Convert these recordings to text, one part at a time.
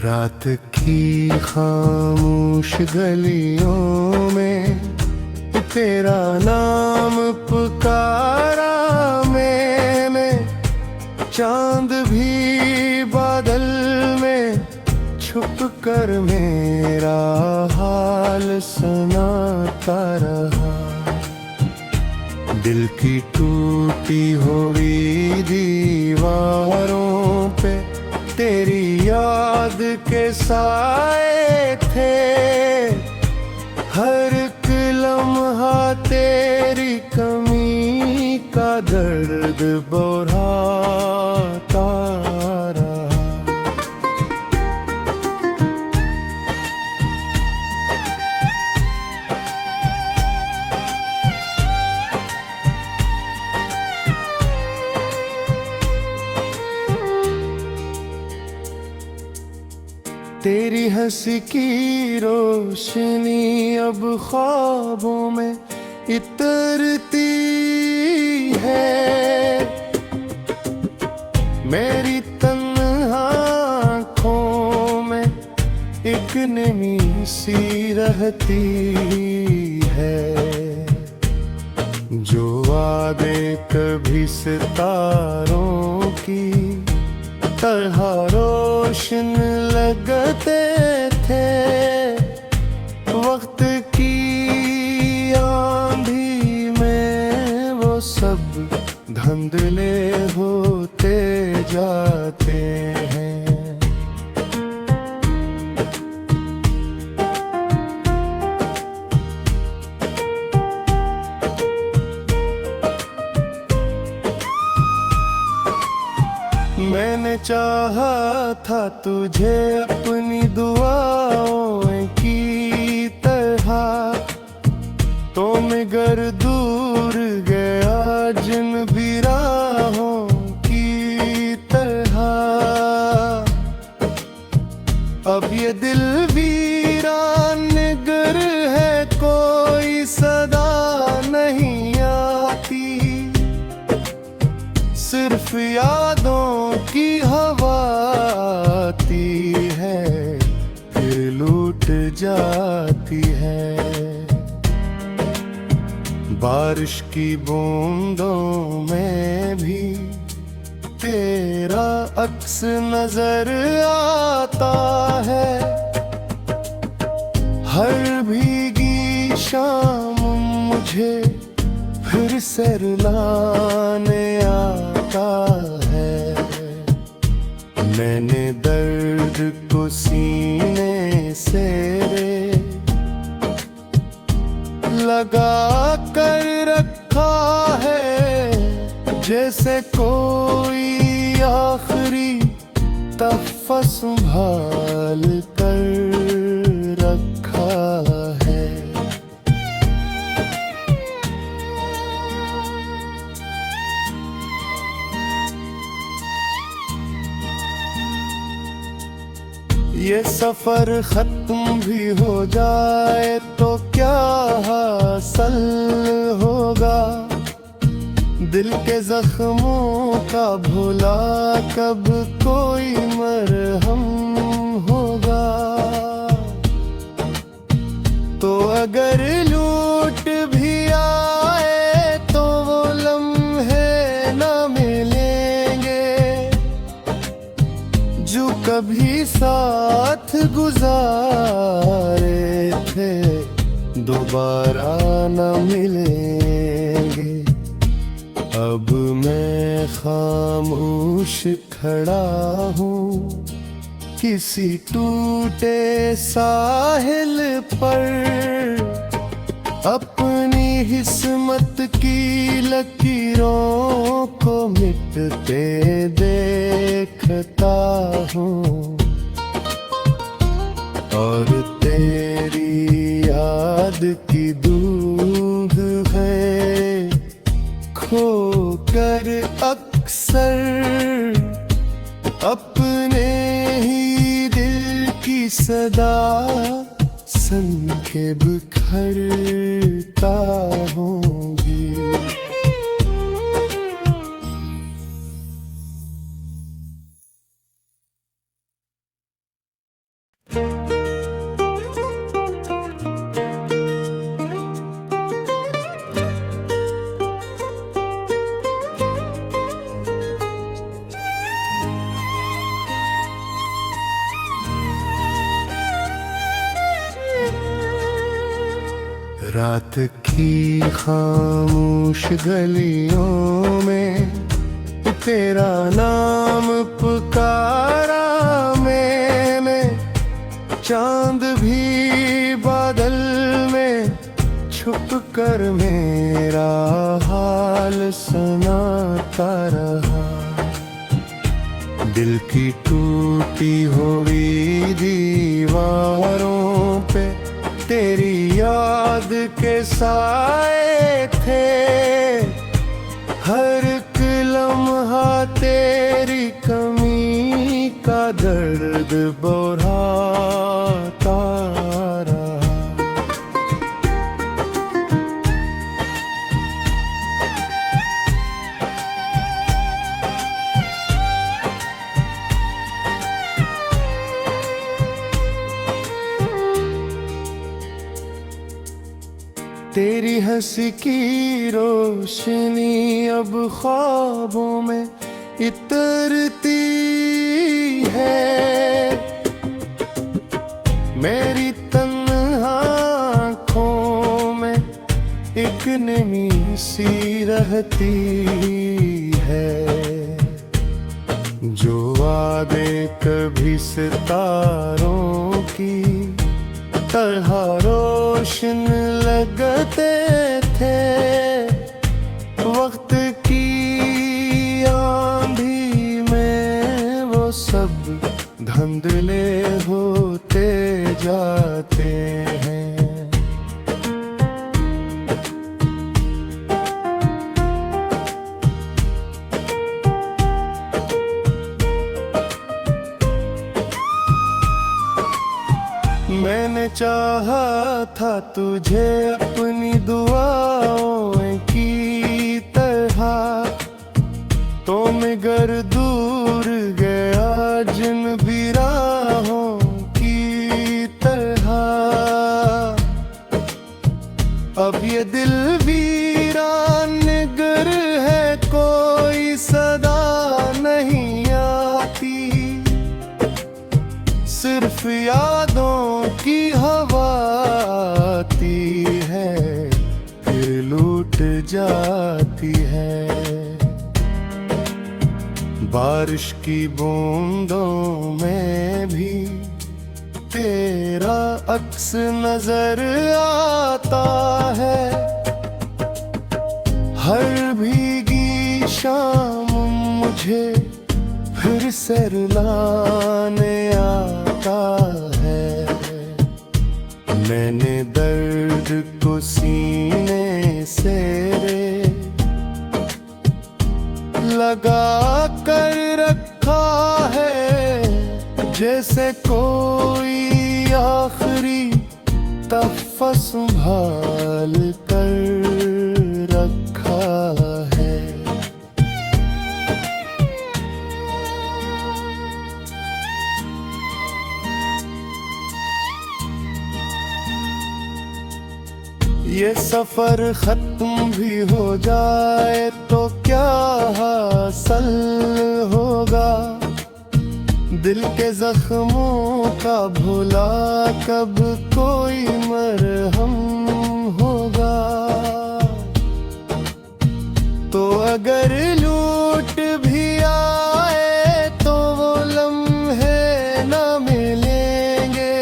रात की खामोश गलियों में तेरा नाम पुकारा मैंने। चांद भी बादल में छुप कर मेरा हाल सुनाता रहा। दिल की टूटी हुई दीवारों पे तेरी याद के साए थे। हर एक लम्हा तेरी कमी का दर्द बढ़ाता रहा। तेरी हंसी की रोशनी अब ख्वाबों में इतरती है। मेरी तन्हा आँखों में एक नमी सी रहती है। जो वादे कभी सितारों की तरह रोशन लगते थे, वक्त की आंधी में वो सब धुंधले होते जाते हैं। मैंने चाहा था तुझे अपनी दुआओं की तरह, तो मगर दूर गया जिन भी राहों की तरह। अब ये दिल वीरान निगर है, कोई सदा नहीं आती। सिर्फ यादों की हवा आती है, फिर लूट जाती है। बारिश की बूंदों में भी तेरा अक्स नजर आता है। हर भीगी शाम मुझे फिर से रुलाने आता है। मैंने दर्द को सीने से लगा कर रखा है, जैसे कोई आखिरी तहफ़्फ़ा संभाल कर रखा है। ये सफर खत्म भी हो जाए तो क्या हासिल होगा। दिल के जख्मों का भुला कब कोई मरहम होगा। तो अगर लूट भी आए तो वो लम्हे ना मिलेंगे जो कभी साथ गुजारे थे, दोबारा न मिलेंगे। अब मैं खामोश खड़ा हूँ किसी टूटे साहिल पर, अपनी किस्मत की लकीरों को मिटते देखता हूँ। और तेरी याद की दूध है खो कर अक्सर, अपने ही दिल की सदा सन के बिखरता हूँ। रात की खामोश गलियों में तेरा नाम पुकारा मैंने। चांद भी बादल में छुप कर मेरा हाल सुनाता रहा। दिल की टूटी हुई दीवारों पे तेरी याद के साए थे। हर एक लम्हा तेरी कमी का दर्द बढ़ाता रहा। तेरी हंसी की रोशनी अब ख्वाबों में इतरती है। मेरी तन्हा आँखों में एक नमी सी रहती है। जो वादे कभी सितारों की तरह रोशन लगते थे, वक्त की आंधी में वो सब धुंधले होते जाते हैं। मैंने चाहा था तुझे अपनी दुआओं की तरह, तो मगर दूर गया जिन भी राहों की तरह। अब ये दिल वीरान निगर है, कोई सदा नहीं आती। सिर्फ यादों की हवा आती है, फिर लूट जाती है। बारिश की बूंदों में भी तेरा अक्स नजर आता है। हर भीगी शाम मुझे फिर से रुलाने आता है। मैंने दर्द को सीने से लगा कर रखा है, जैसे कोई आखिरी तहफ़्फ़ुज़ संभाल कर रखा है। ये सफर खत्म भी हो जाए तो क्या हासिल होगा। दिल के जख्मों का भुला कब कोई मरहम होगा। तो अगर लूट भी आए तो वो लम्हे ना मिलेंगे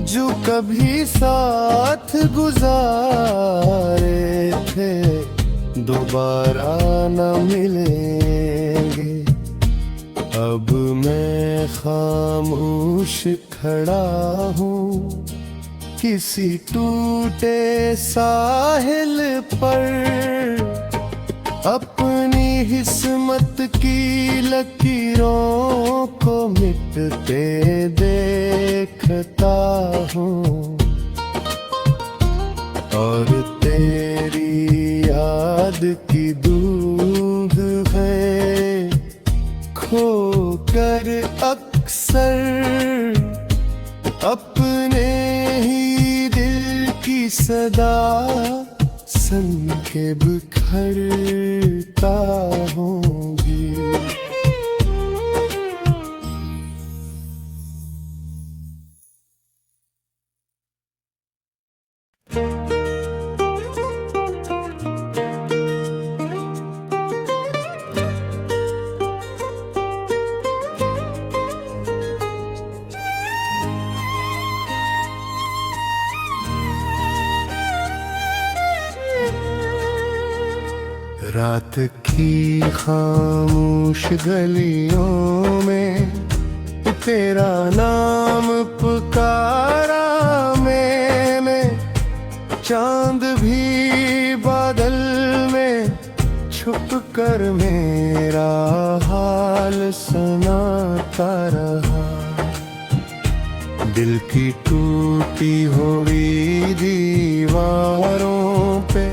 जो कभी साथ गुजारे थे, दोबारा न मिलेंगे। अब मैं खामोश खड़ा हूँ किसी टूटे साहिल पर, अपनी किस्मत की लकीरों को मिटते देखता हूँ। और तेरी याद की दूध है खो कर अक्सर, अपने ही दिल की सदा सन के बिखरता हूँ। रात की खामोश गलियों में तेरा नाम पुकारा मैंने। चांद भी बादल में छुप कर मेरा हाल सुनाता रहा। दिल की टूटी हुई दीवारों पे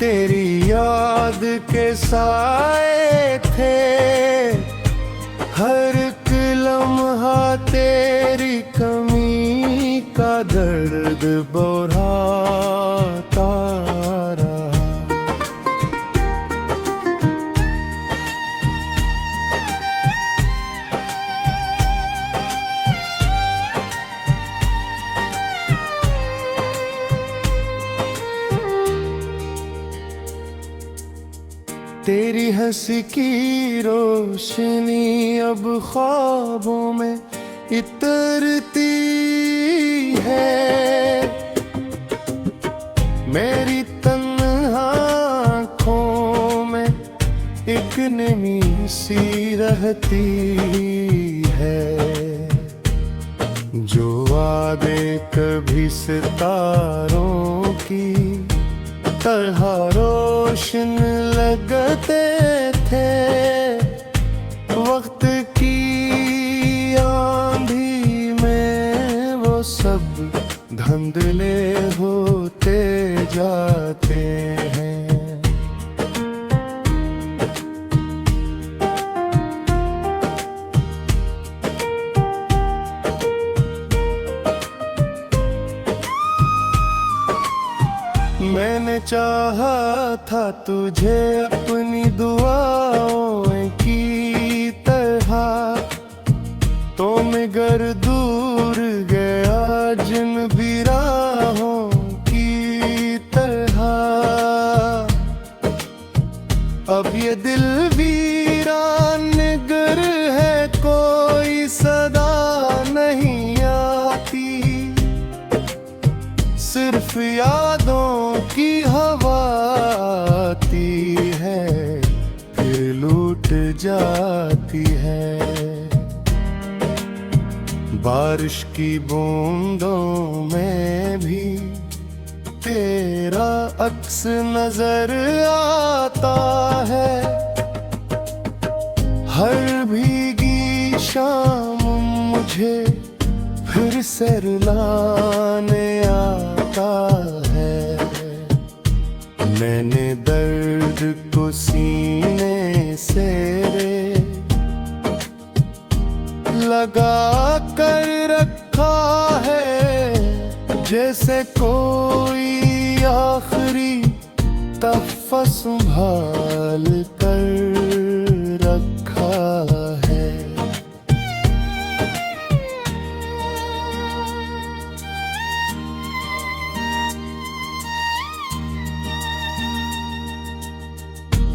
तेरी याद के साए थे। हर एक लम्हा तेरी कमी का दर्द बढ़ाता रहा। तेरी हंसी की रोशनी अब ख्वाबों में इतरती है। मेरी तन्हा आँखों में एक नमी सी रहती है। जो वादे कभी सितारों की तरह रोशन लगते थे, वक्त की आंधी में वो सब धुंधले होते जाते हैं। मैंने चाहा था तुझे अपनी दुआओं की तरह, तो मगर दूर गया जिन भी राहों की तरह। अब ये दिल वीरान निगर है, कोई सदा नहीं आती। सिर्फ यादों की हवा आती है, फिर लूट जाती है। बारिश की बूंदों में भी तेरा अक्स नजर आता है। हर भीगी शाम मुझे फिर से रुलाने आता है। मैंने दर्द को सीने से लगा कर रखा है, जैसे कोई आखिरी तहफ़्फ़ा संभाल कर रखा है।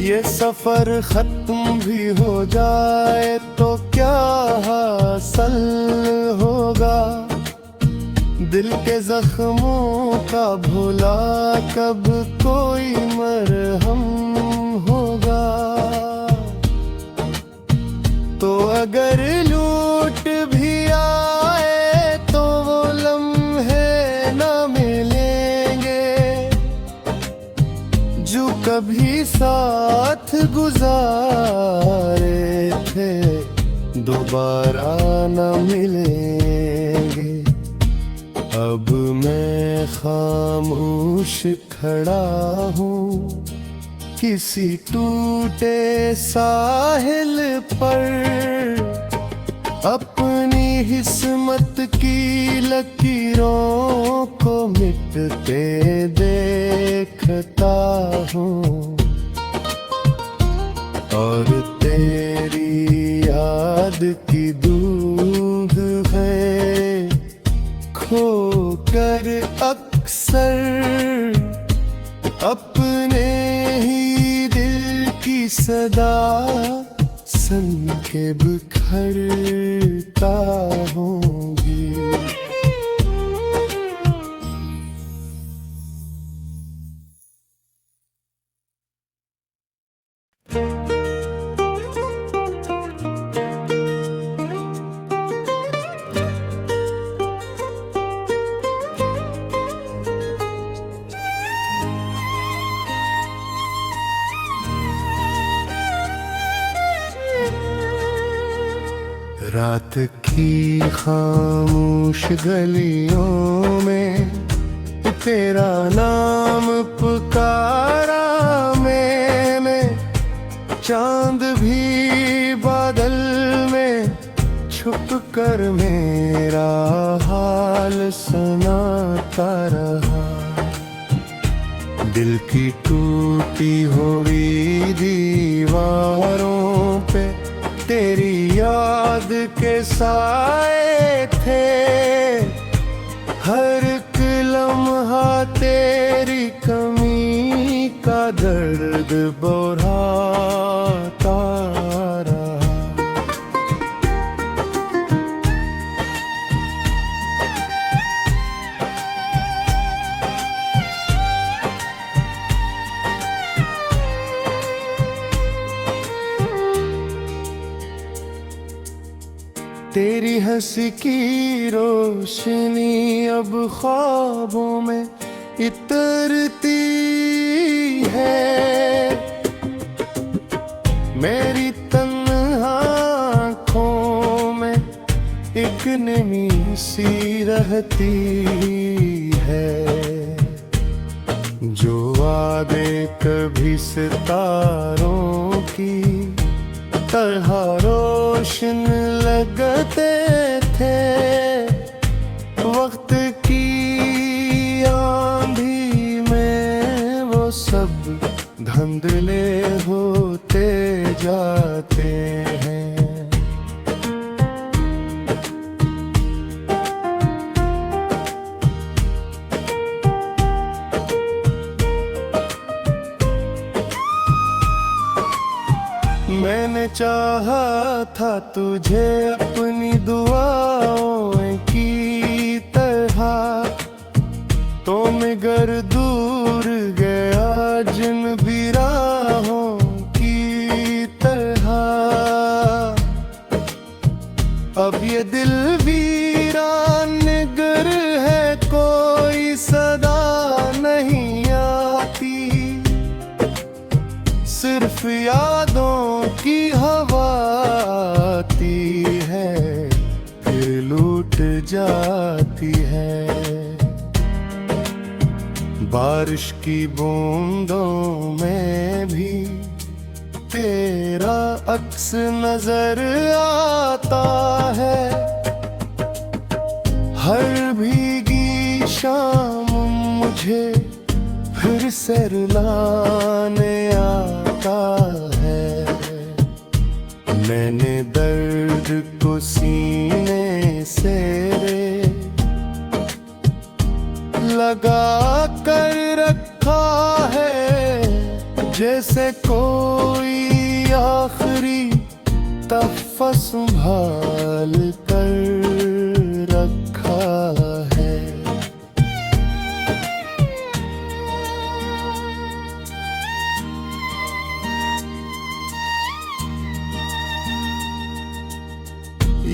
ये सफर खत्म भी हो जाए तो क्या हासिल होगा। दिल के जख्मों का भुला कब कोई मरहम होगा। तो अगर लूट भी आए तो वो लम्हे न मिलेंगे जो कभी साथ गुजारे थे, दोबारा न मिलेंगे। अब मैं खामोश खड़ा हूँ किसी टूटे साहिल पर, अपनी हिस्मत की लकीरों को मिटते देखता हूँ। और तेरी याद की दूध है खो कर अक्सर, अपने ही दिल की सदा सन के बिखरता हूँ। रात की खामोश गलियों में तेरा नाम पुकारा मैंने, चांद भी बादल में छुप कर मेरा हाल सुनाता रहा। दिल की टूटी हुई दीवारों पे तेरी याद के साए थे, हर एक लम्हा तेरी कमी का दर्द बढ़ाता रहा। तेरी हंसी की रोशनी अब ख्वाबों में इतरती है, मेरी तन्हा आँखों में एक नमी सी रहती है। जो वादे कभी सितारों की तरह रोशन लगते थे, वक्त की आंधी में वो सब धुंधले होते जाते हैं। मैंने चाहा था तुझे अपनी दुआओं की तरह, तो मगर दूर गया जिन भी राहों की तरह। अब ये दिल वीरान निगर है, कोई सदा नहीं आती, सिर्फ यादों की हवा आती है, फिर लूट जाती है। बारिश की बूंदों में भी तेरा अक्स नजर आता है, हर भीगी शाम मुझे फिर से रुलाने आता है। मैंने दर्द को सीने से लगा कर रखा है, जैसे कोई आखिरी तहफ़्फ़ा संभाल कर रखा है।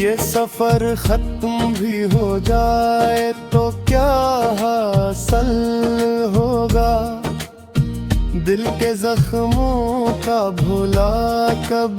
ये सफर खत्म भी हो जाए तो क्या हासिल होगा, दिल के जख्मों का भुला कब